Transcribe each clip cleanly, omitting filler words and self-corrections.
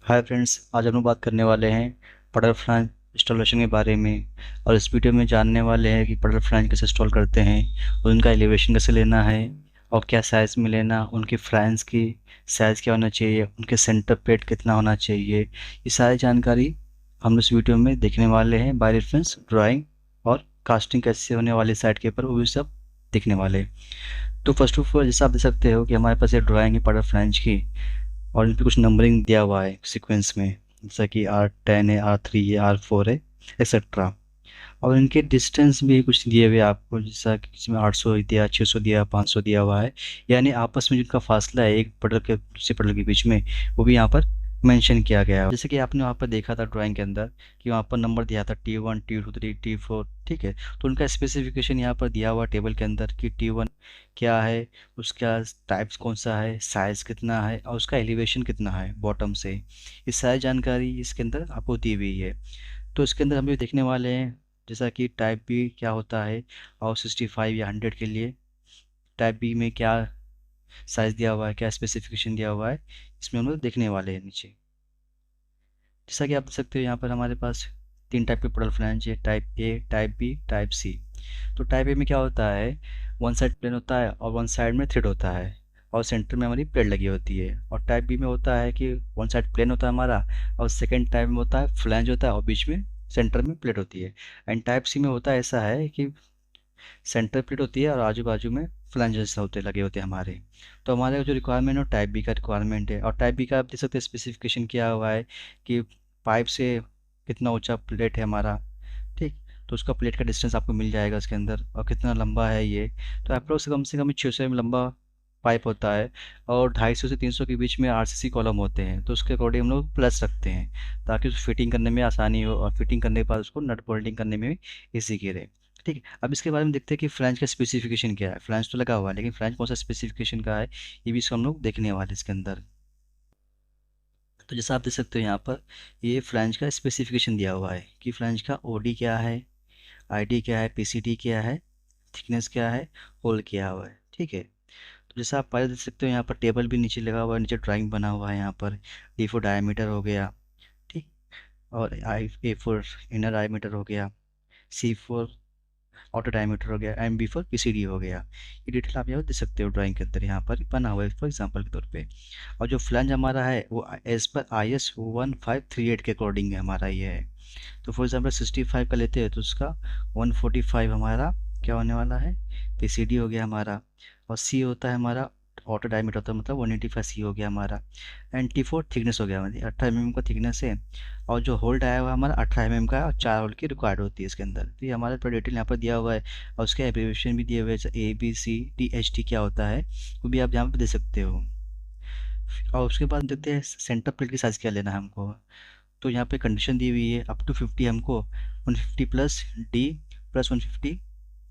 Hi friends, आज हम लोग बात करने वाले हैं पडर फ्लैंज इंस्टॉलेशन के बारे में। और इस वीडियो में जानने वाले हैं कि पडर फ्लैंज कैसे इंस्टॉल करते हैं और उनका एलिवेशन कैसे लेना है और क्या साइज़ में लेना, उनकी फ्लैंज की साइज़ क्या होना चाहिए, उनके सेंटर पेट कितना होना चाहिए। ये सारी जानकारी हम इस वीडियो में देखने वाले हैं। बाय रेफरेंस ड्राइंग और कास्टिंग कैसे होने वाली साइट के ऊपर वो भी सब दिखने वाले हैं। तो फर्स्ट ऑफ ऑल जैसा आप देख सकते हो कि हमारे पास ये ड्राइंग है पडर फ्लैंज की और इन पे कुछ नंबरिंग दिया हुआ है सीक्वेंस में, जैसा कि R10 है, R3 है, R4 है, एक्सेट्रा। और इनके डिस्टेंस भी कुछ दिए हुए हैं आपको, जैसा कि किसी में 800 दिया, 600 दिया, 500 दिया हुआ है। यानी आपस में जिनका फासला है एक पटल के दूसरे पटल के बीच में, वो भी यहाँ पर मेंशन किया गया है। जैसे कि आपने वहाँ पर देखा था ड्राइंग के अंदर कि वहाँ पर नंबर दिया था T1, T2, T4, ठीक है। तो उनका स्पेसिफिकेशन यहाँ पर दिया हुआ टेबल के अंदर कि T1 क्या है, उसका टाइप्स कौन सा है, साइज़ कितना है और उसका एलिवेशन कितना है बॉटम से। ये सारी जानकारी इसके अंदर आपको दी हुई है। तो इसके अंदर हम ये देखने वाले हैं जैसा कि टाइप बी क्या होता है और 65 या 100 के लिए टाइप बी में क्या साइज़ दिया हुआ है, क्या स्पेसिफिकेशन दिया हुआ है, इसमें हम लोग देखने वाले हैं नीचे। जैसा कि आप देख सकते हो यहाँ पर हमारे पास 3 टाइप के पोर्टल फ्लैंज है, type A, type B, type C. तो टाइप ए में क्या होता है, वन साइड प्लेन होता है और वन साइड में थ्रेड होता है और सेंटर में हमारी प्लेट लगी होती है। और टाइप बी में होता है कि वन साइड प्लेन होता है हमारा और सेकेंड टाइप में होता है फ्लैंज होता है और बीच में सेंटर में प्लेट होती है। एंड टाइप सी में होता है ऐसा है कि सेंटर प्लेट होती है और आजू बाजू में फ्लैंजेस होते लगे होते हैं हमारे। तो हमारे जो रिक्वायरमेंट है टाइप बी का रिक्वायरमेंट है। और टाइप बी का आप देख सकते हैं स्पेसिफिकेशन क्या हुआ है कि पाइप से कितना ऊंचा प्लेट है हमारा, ठीक। तो उसका प्लेट का डिस्टेंस आपको मिल जाएगा इसके अंदर और कितना लंबा है ये। तो अप्रोक्स कम से कम 600 एम लंबा पाइप होता है और 250 से 300 के बीच में आरसीसी कॉलम होते हैं। तो उसके अकॉर्डिंग हम लोग प्लस रखते हैं ताकि उस फिटिंग करने में आसानी हो और फिटिंग करने के बाद उसको नट बोल्टिंग करने में भी ईजी गिरे, ठीक है। अब इसके बारे में देखते हैं कि फ्लैंज का स्पेसिफिकेशन क्या है। फ्लैंज तो लगा हुआ है लेकिन फ्लैंज कौन सा स्पेसिफिकेशन का है ये भी इसको हम लोग देखने वाले हैं इसके अंदर। तो जैसा आप देख सकते हो यहाँ पर ये फ्लैंज का स्पेसिफिकेशन दिया हुआ है कि फ्लैंज का ओडी क्या है, आईडी क्या है, पीसीडी क्या है, थिकनेस क्या है, होल क्या हुआ है, ठीक है। तो जैसा आप पहले देख सकते हो यहाँ पर टेबल भी नीचे लगा हुआ है, नीचे ड्राइंग बना हुआ है यहाँ पर। D4 डायमीटर हो गया, ठीक। और A4 इनर डायमीटर हो गया, C4 ऑटो डायमीटर हो गया, MB4 PCD हो गया। ये डिटेल आप यहाँ देख सकते हो ड्राइंग के अंदर यहाँ पर बना हुआ है फॉर एग्जांपल के तौर पे। और जो फ्लैंज हमारा है वो एज पर IS 1538 के अकॉर्डिंग है हमारा ये है। तो फॉर एग्जांपल 65 का लेते हैं तो उसका 145 हमारा क्या होने वाला है, PCD हो गया हमारा। और C होता है हमारा ऑटो डायमीटर होता है, मतलब 185 C हो गया हमारा। एंड T4 थिकनेस हो गया हमारी 18 mm का थिकनेस है। और जो होल्ड आया हुआ है हमारा 18 mm का है और 4 होल्ड की रिक्वायर्ड होती है इसके अंदर। तो ये हमारा पूरा डिटेल यहाँ पर दिया हुआ है और उसके एब्रीविएशन भी दिए हुए हैं, ABCDHT क्या होता है वो भी आप यहाँ पर दे सकते हो। और उसके बाद देखते हैं सेंटर प्लेट की साइज़ क्या लेना है हमको। तो यहाँ पे कंडीशन दी हुई है अप टू 50 हमको 150 प्लस D प्लस 150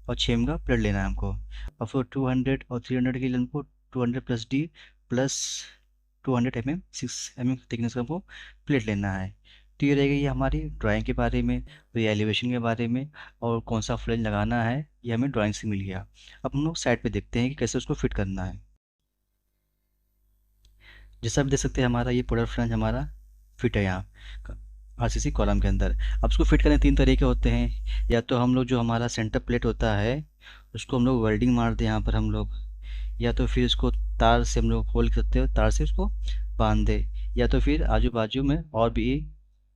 और 6 एम का प्लेट लेना है हमको। और फिर 200 और 300 के लिए हमको 200 plus D plus 200 mm 6 mm thickness का हमको प्लेट लेना है। तो ये रहेगा ये हमारी ड्राइंग के बारे में और ये एलिवेशन के बारे में और कौन सा फ्लेंज लगाना है ये हमें ड्राइंग से मिल गया। अब हम लोग साइड पे देखते हैं कि कैसे उसको फिट करना है। जैसा आप देख सकते हैं हमारा ये प्रोडक्ट फ्लैंज हमारा फिट है यहाँ आरसीसी कॉलम के अंदर। अब उसको फिट करने 3 तरीके होते हैं। या तो हम लोग जो हमारा सेंटर प्लेट होता है उसको हम लोग वेल्डिंग मार दें यहाँ पर हम लोग, या तो फिर इसको तार से हम लोग होल करते हो, तार से उसको बांध दे, या तो फिर आजू बाजू में और भी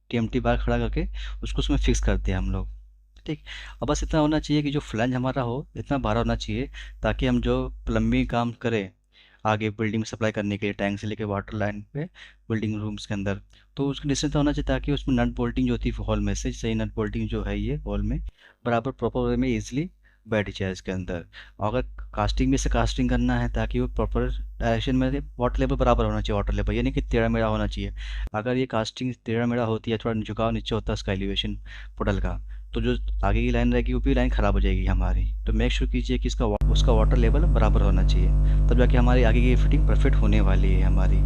TMT बार खड़ा करके उसको उसमें फिक्स करते हैं हम लोग, ठीक। अब बस इतना होना चाहिए कि जो फ्लैंज हमारा हो इतना बड़ा होना चाहिए ताकि हम जो प्लम्बिंग काम करें आगे बिल्डिंग में सप्लाई करने के लिए टैंक से लेके वाटर लाइन पे बिल्डिंग रूम्स के अंदर, तो उसका डिस्टेंस होना चाहिए ताकि उसमें नट बोल्टिंग जो होती है हॉल में से सही नट बोल्टिंग जो है ये हॉल में बराबर प्रॉपर वे में ईजिली बैठ जाए इसके अंदर। और अगर कास्टिंग में से कास्टिंग करना है ताकि वो प्रॉपर डायरेक्शन में वाटर लेवल बराबर होना चाहिए, वाटर लेवल यानी कि टेढ़ा मेढ़ा होना चाहिए। अगर ये कास्टिंग टेढ़ा मेढ़ा होती है, थोड़ा झुकाव नीचे होता है उसका एलिवेशन पोर्टल का, तो जो आगे की लाइन रहेगी वो भी लाइन ख़राब हो जाएगी हमारी। तो मेक श्योर कीजिए कि उसका वाटर लेवल बराबर होना चाहिए, तब जाके हमारी आगे की फिटिंग परफेक्ट होने वाली है हमारी।